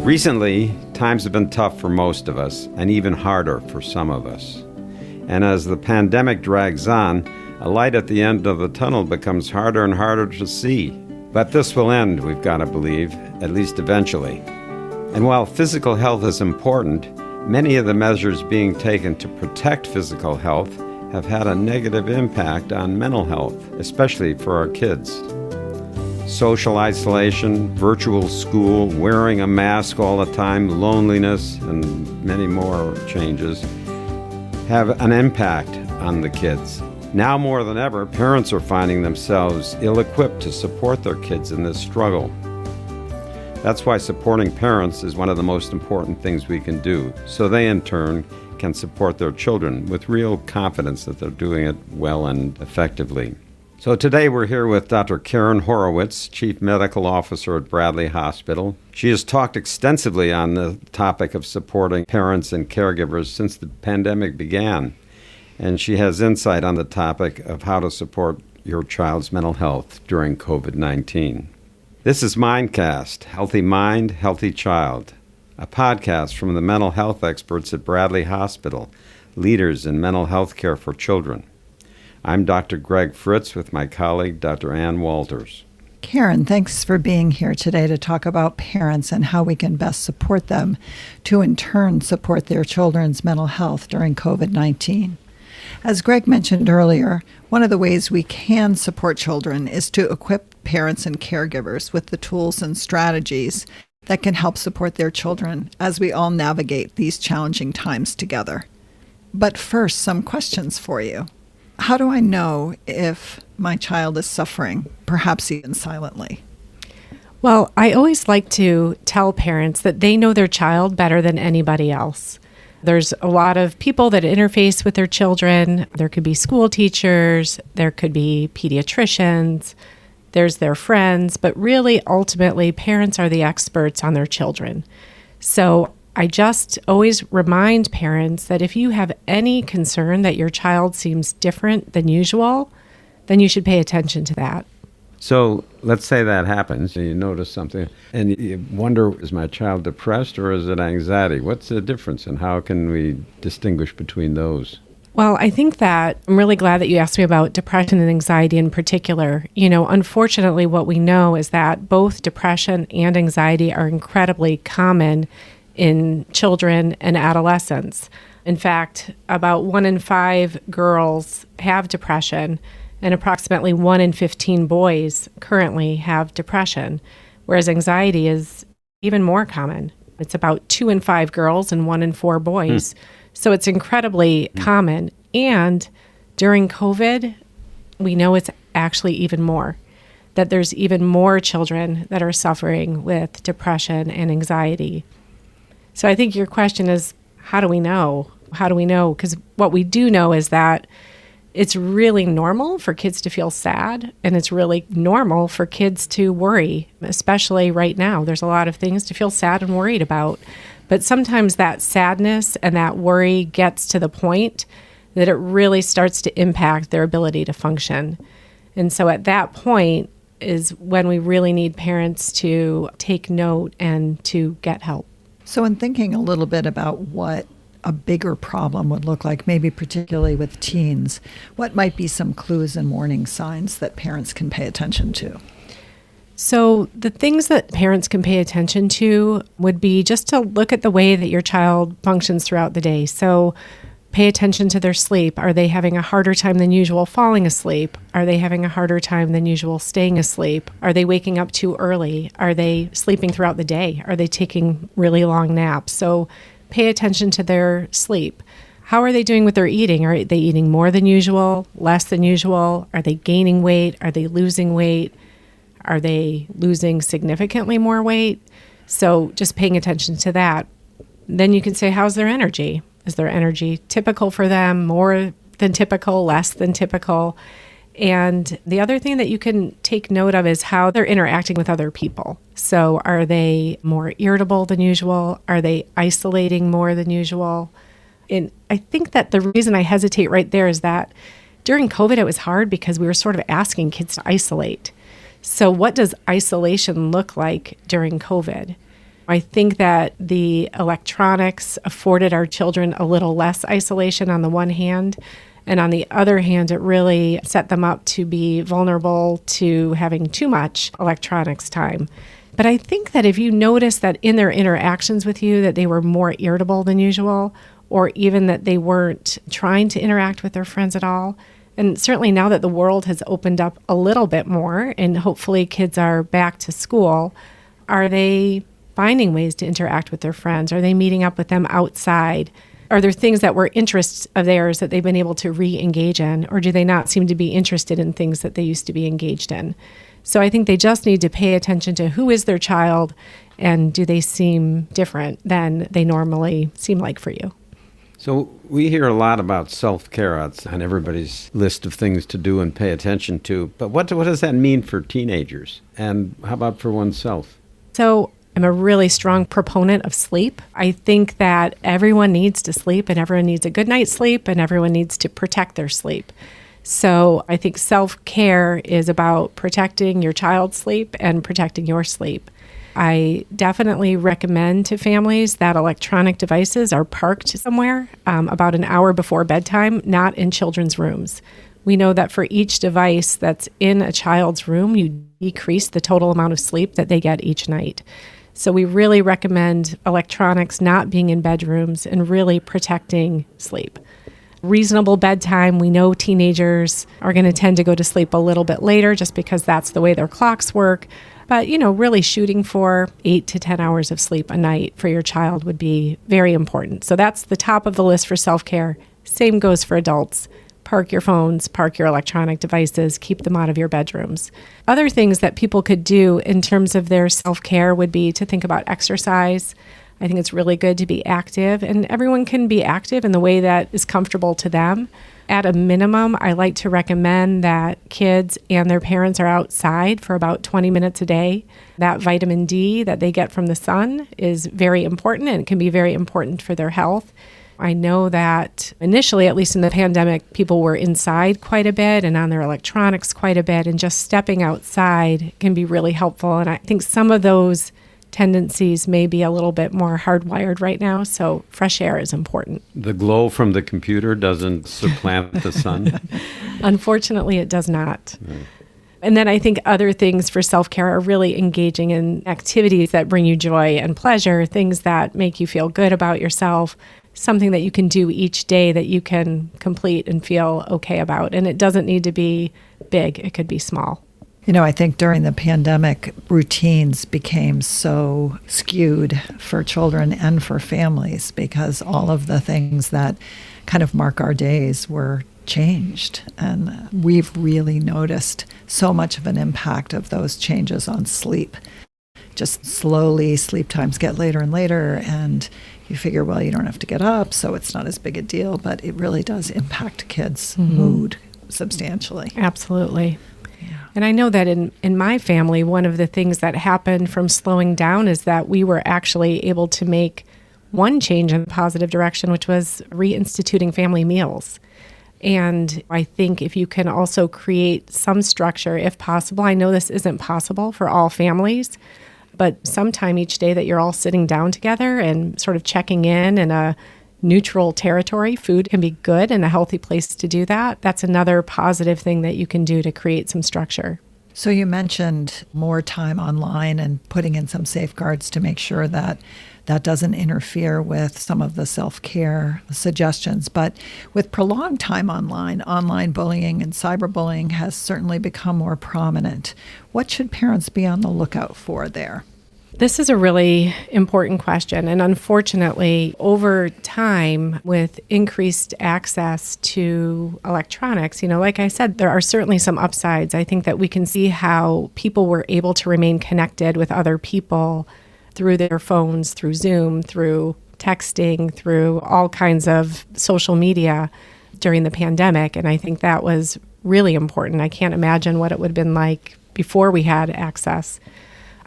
Recently, times have been tough for most of us, and even harder for some of us. And as the pandemic drags on, a light at the end of the tunnel becomes harder and harder to see. But this will end, we've got to believe, at least eventually. And while physical health is important, many of the measures being taken to protect physical health have had a negative impact on mental health, especially for our kids. Social isolation, virtual school, wearing a mask all the time, loneliness, and many more changes have an impact on the kids. Now more than ever, parents are finding themselves ill-equipped to support their kids in this struggle. That's why supporting parents is one of the most important things we can do, so they in turn can support their children with real confidence that they're doing it well and effectively. So today we're here with Dr. Karen Horowitz, Chief Medical Officer at Bradley Hospital. She has talked extensively on the topic of supporting parents and caregivers since the pandemic began, and she has insight on the topic of how to support your child's mental health during COVID-19. This is Mindcast, Healthy Mind, Healthy Child, a podcast from the mental health experts at Bradley Hospital, leaders in mental health care for children. I'm Dr. Greg Fritz with my colleague, Dr. Ann Walters. Karen, thanks for being here today to talk about parents and how we can best support them to in turn support their children's mental health during COVID-19. As Greg mentioned earlier, one of the ways we can support children is to equip parents and caregivers with the tools and strategies that can help support their children as we all navigate these challenging times together. But first, some questions for you. How do I know if my child is suffering, perhaps even silently? Well, I always like to tell parents that they know their child better than anybody else. There's a lot of people that interface with their children. There could be school teachers, there could be pediatricians, there's their friends, but really, ultimately, parents are the experts on their children. So I just always remind parents that if you have any concern that your child seems different than usual, then you should pay attention to that. So let's say that happens, and you notice something, and you wonder, is my child depressed or is it anxiety? What's the difference, and how can we distinguish between those? Well, I think that I'm really glad that you asked me about depression and anxiety in particular. Unfortunately, what we know is that both depression and anxiety are incredibly common in children and adolescents. In fact, about 1 in 5 girls have depression, and approximately 1 in 15 boys currently have depression, whereas anxiety is even more common. It's about 2 in 5 girls and 1 in 4 boys. So it's incredibly common. And during COVID, we know it's actually even more, that there's even more children that are suffering with depression and anxiety. So I think your question is, how do we know? How do we know? Because what we do know is that it's really normal for kids to feel sad, and it's really normal for kids to worry, especially right now. There's a lot of things to feel sad and worried about. But sometimes that sadness and that worry gets to the point that it really starts to impact their ability to function. And so at that point is when we really need parents to take note and to get help. So in thinking a little bit about what a bigger problem would look like, maybe particularly with teens, what might be some clues and warning signs that parents can pay attention to? So the things that parents can pay attention to would be just to look at the way that your child functions throughout the day. So pay attention to their sleep. Are they having a harder time than usual falling asleep? Are they having a harder time than usual staying asleep? Are they waking up too early? Are they sleeping throughout the day? Are they taking really long naps? So pay attention to their sleep. How are they doing with their eating? Are they eating more than usual, less than usual? Are they gaining weight? Are they losing weight? Are they losing significantly more weight? So just paying attention to that. Then you can say, how's their energy? Is their energy typical for them, more than typical, less than typical? And the other thing that you can take note of is how they're interacting with other people. So are they more irritable than usual? Are they isolating more than usual? And I think that the reason I hesitate right there is that during COVID, it was hard because we were sort of asking kids to isolate. So, what does isolation look like during COVID? I think that the electronics afforded our children a little less isolation on the one hand. And on the other hand, it really set them up to be vulnerable to having too much electronics time. But I think that if you notice that in their interactions with you that they were more irritable than usual, or even that they weren't trying to interact with their friends at all, and certainly now that the world has opened up a little bit more and hopefully kids are back to school, are they finding ways to interact with their friends? Are they meeting up with them outside? Are there things that were interests of theirs that they've been able to re-engage in, or do they not seem to be interested in things that they used to be engaged in? So I think they just need to pay attention to who is their child and do they seem different than they normally seem like for you. So we hear a lot about self-care on everybody's list of things to do and pay attention to. But what does that mean for teenagers? And how about for oneself? So I'm a really strong proponent of sleep. I think that everyone needs to sleep and everyone needs a good night's sleep and everyone needs to protect their sleep. So I think self-care is about protecting your child's sleep and protecting your sleep. I definitely recommend to families that electronic devices are parked somewhere about an hour before bedtime, not in children's rooms. We know that for each device that's in a child's room, you decrease the total amount of sleep that they get each night. So we really recommend electronics not being in bedrooms and really protecting sleep. Reasonable bedtime. We know teenagers are going to tend to go to sleep a little bit later just because that's the way their clocks work. But, really shooting for 8 to 10 hours of sleep a night for your child would be very important. So that's the top of the list for self-care. Same goes for adults. Park your phones, park your electronic devices, keep them out of your bedrooms. Other things that people could do in terms of their self-care would be to think about exercise. I think it's really good to be active, and everyone can be active in the way that is comfortable to them. At a minimum, I like to recommend that kids and their parents are outside for about 20 minutes a day. That vitamin D that they get from the sun is very important, and it can be very important for their health. I know that initially, at least in the pandemic, people were inside quite a bit and on their electronics quite a bit, and just stepping outside can be really helpful. And I think some of those tendencies may be a little bit more hardwired right now, so fresh air is important. The glow from the computer doesn't supplant the sun? Unfortunately, it does not. And then I think other things for self-care are really engaging in activities that bring you joy and pleasure, things that make you feel good about yourself, something that you can do each day that you can complete and feel okay about. And it doesn't need to be big, it could be small. I think during the pandemic, routines became so skewed for children and for families because all of the things that kind of mark our days were changed. And we've really noticed so much of an impact of those changes on sleep. Just slowly, sleep times get later and later, and you figure, well, you don't have to get up, so it's not as big a deal, but it really does impact kids' mood substantially. Absolutely. And I know that in my family, one of the things that happened from slowing down is that we were actually able to make one change in a positive direction, which was reinstituting family meals. And I think if you can also create some structure, if possible, I know this isn't possible for all families, but sometime each day that you're all sitting down together and sort of checking in a neutral territory, food can be good and a healthy place to do that. That's another positive thing that you can do to create some structure. So you mentioned more time online and putting in some safeguards to make sure that that doesn't interfere with some of the self-care suggestions. But with prolonged time online bullying and cyberbullying has certainly become more prominent. What should parents be on the lookout for there? This is a really important question. And unfortunately, over time, with increased access to electronics, like I said, there are certainly some upsides. I think that we can see how people were able to remain connected with other people through their phones, through Zoom, through texting, through all kinds of social media during the pandemic. And I think that was really important. I can't imagine what it would have been like before we had access.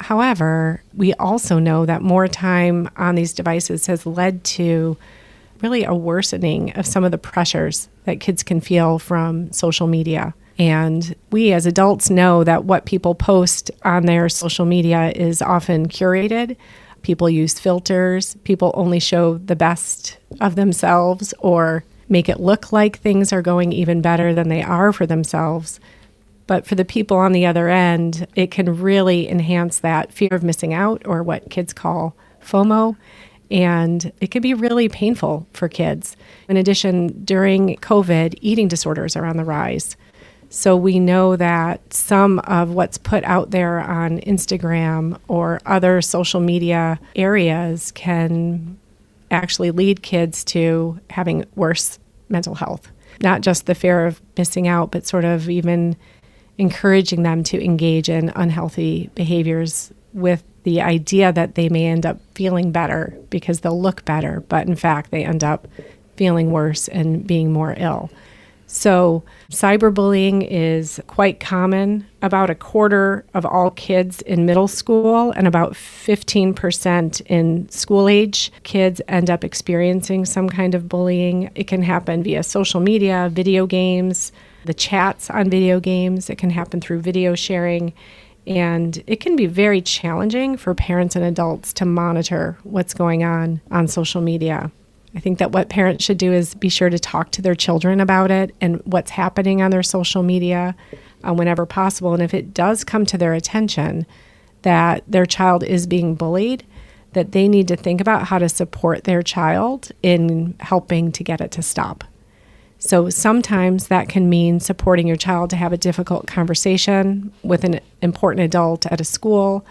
However, we also know that more time on these devices has led to really a worsening of some of the pressures that kids can feel from social media. And we as adults know that what people post on their social media is often curated. People use filters. People only show the best of themselves or make it look like things are going even better than they are for themselves. But for the people on the other end, it can really enhance that fear of missing out, or what kids call FOMO. And it can be really painful for kids. In addition, during COVID, eating disorders are on the rise. So we know that some of what's put out there on Instagram or other social media areas can actually lead kids to having worse mental health. Not just the fear of missing out, but sort of even encouraging them to engage in unhealthy behaviors with the idea that they may end up feeling better because they'll look better, but in fact they end up feeling worse and being more ill. So cyberbullying is quite common. About a quarter of all kids in middle school and about 15% in school age kids end up experiencing some kind of bullying. It can happen via social media, video games, the chats on video games. It can happen through video sharing. And it can be very challenging for parents and adults to monitor what's going on social media. I think that what parents should do is be sure to talk to their children about it and what's happening on their social media whenever possible. And if it does come to their attention that their child is being bullied, that they need to think about how to support their child in helping to get it to stop. So sometimes that can mean supporting your child to have a difficult conversation with an important adult at a school.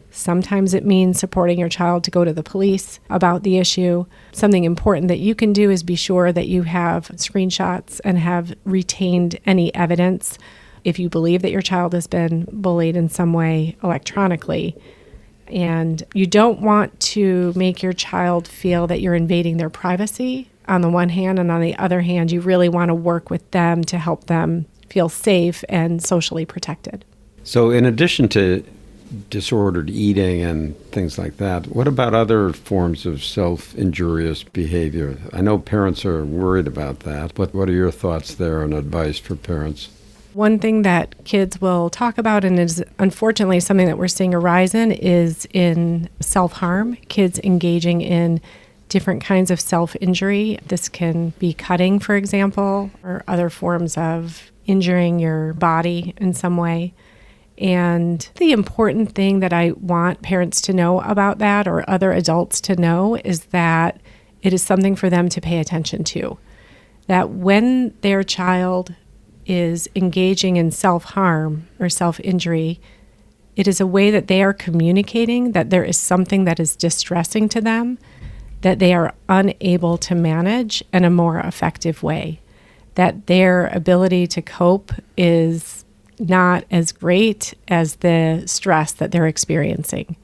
Sometimes it means supporting your child to go to the police about the issue. Something important that you can do is be sure that you have screenshots and have retained any evidence if you believe that your child has been bullied in some way electronically. And you don't want to make your child feel that you're invading their privacy on the one hand, and on the other hand, you really want to work with them to help them feel safe and socially protected. So in addition to disordered eating and things like that, what about other forms of self-injurious behavior? I know parents are worried about that, but what are your thoughts there and advice for parents? One thing that kids will talk about, and is unfortunately something that we're seeing a rise in, is in self-harm, kids engaging in different kinds of self-injury. This can be cutting, for example, or other forms of injuring your body in some way. And the important thing that I want parents to know about that, or other adults to know, is that it is something for them to pay attention to. That when their child is engaging in self-harm or self-injury, it is a way that they are communicating that there is something that is distressing to them, that they are unable to manage in a more effective way, that their ability to cope is not as great as the stress that they're experiencing.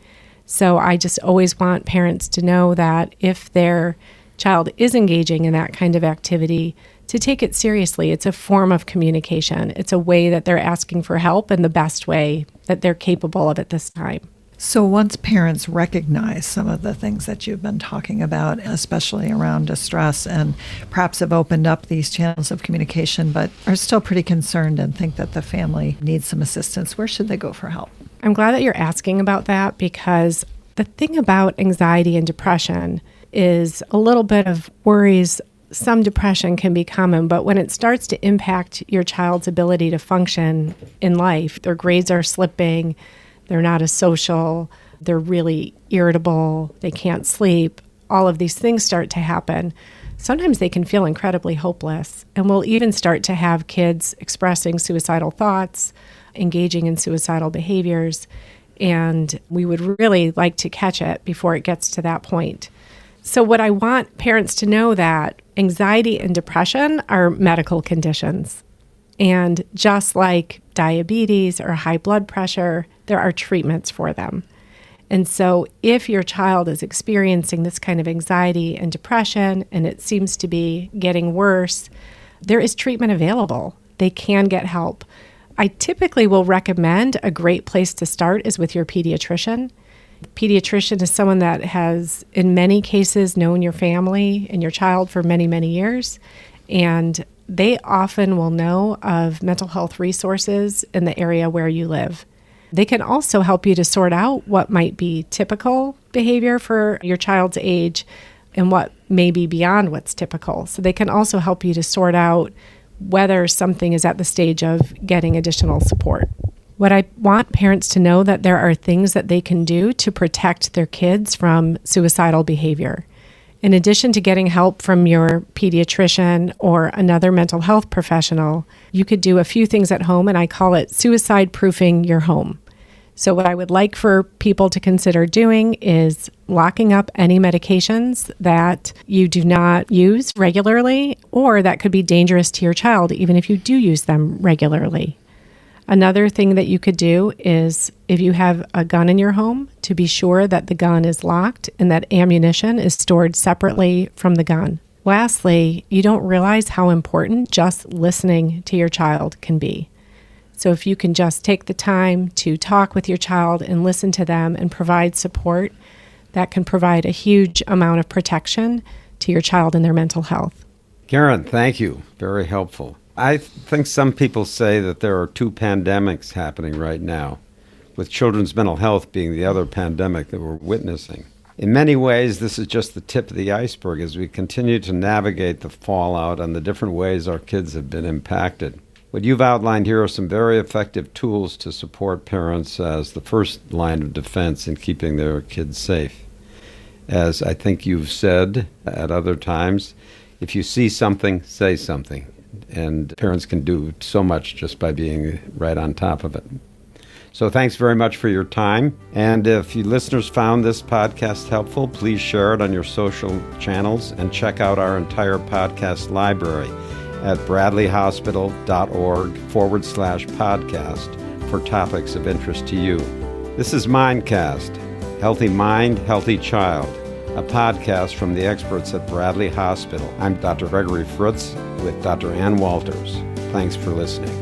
So I just always want parents to know that if their child is engaging in that kind of activity, to take it seriously. It's a form of communication. It's a way that they're asking for help in the best way that they're capable of at this time. So once parents recognize some of the things that you've been talking about, especially around distress, and perhaps have opened up these channels of communication, but are still pretty concerned and think that the family needs some assistance, where should they go for help? I'm glad that you're asking about that, because the thing about anxiety and depression is a little bit of worries. Some depression can be common, but when it starts to impact your child's ability to function in life, their grades are slipping, they're not as social, they're really irritable, they can't sleep, all of these things start to happen. Sometimes they can feel incredibly hopeless, and we'll even start to have kids expressing suicidal thoughts, engaging in suicidal behaviors, and we would really like to catch it before it gets to that point. So what I want parents to know, that anxiety and depression are medical conditions. And just like diabetes or high blood pressure, there are treatments for them. And so if your child is experiencing this kind of anxiety and depression, and it seems to be getting worse, there is treatment available. They can get help. I typically will recommend a great place to start is with your pediatrician. The pediatrician is someone that has, in many cases, known your family and your child for many, many years. And they often will know of mental health resources in the area where you live. They can also help you to sort out what might be typical behavior for your child's age and what may be beyond what's typical. So they can also help you to sort out whether something is at the stage of getting additional support. What I want parents to know that there are things that they can do to protect their kids from suicidal behavior. In addition to getting help from your pediatrician or another mental health professional, you could do a few things at home, and I call it suicide-proofing your home. So what I would like for people to consider doing is locking up any medications that you do not use regularly or that could be dangerous to your child, even if you do use them regularly. Another thing that you could do is, if you have a gun in your home, to be sure that the gun is locked and that ammunition is stored separately from the gun. Lastly, you don't realize how important just listening to your child can be. So if you can just take the time to talk with your child and listen to them and provide support, that can provide a huge amount of protection to your child and their mental health. Karen, thank you. Very helpful. I think some people say that there are two pandemics happening right now, with children's mental health being the other pandemic that we're witnessing. In many ways, this is just the tip of the iceberg as we continue to navigate the fallout and the different ways our kids have been impacted. What you've outlined here are some very effective tools to support parents as the first line of defense in keeping their kids safe. As I think you've said at other times, if you see something, say something. And parents can do so much just by being right on top of it. So thanks very much for your time. And if you listeners found this podcast helpful, please share it on your social channels and check out our entire podcast library at bradleyhospital.org/podcast for topics of interest to you. This is Mindcast, Healthy Mind, Healthy Child, a podcast from the experts at Bradley Hospital. I'm Dr. Gregory Fritz with Dr. Ann Walters. Thanks for listening.